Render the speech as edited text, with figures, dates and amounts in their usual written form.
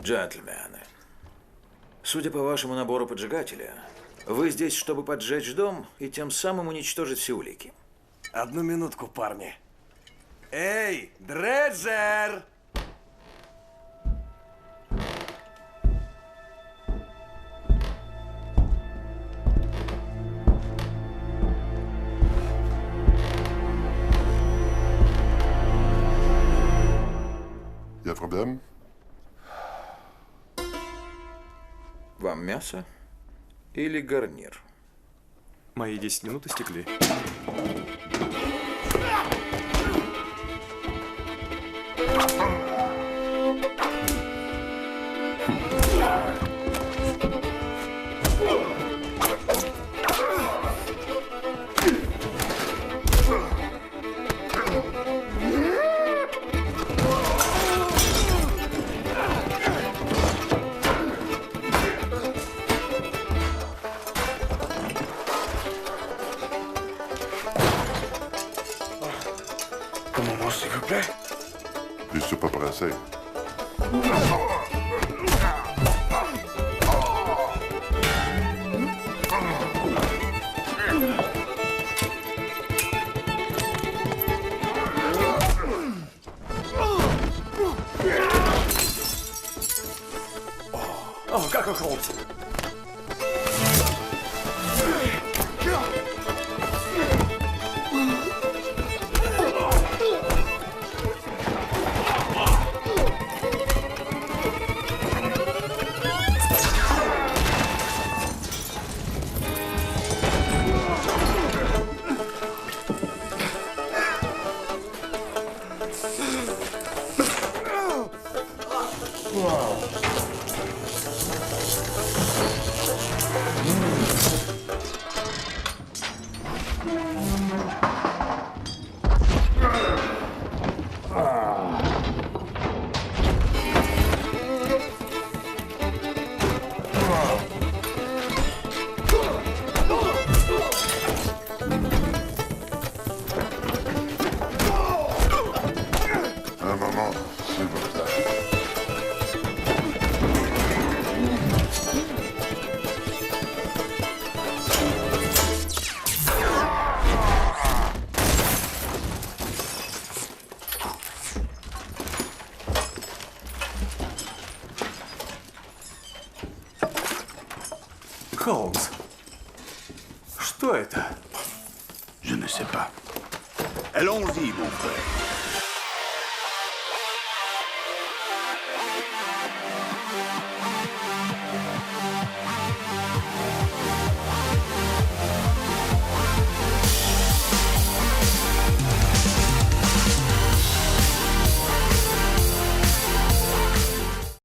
Джентльмены, судя по вашему набору поджигателя, вы здесь, чтобы поджечь дом и тем самым уничтожить все улики. Одну минутку, парни. Эй, Дреджер! Y'a problème? Вам мясо или гарнир? Мои 10 минут истекли. Des soupes à brasser. О, как он, Холмс? Холмс, что это? Je ne sais pas. Allons-y, mon frère.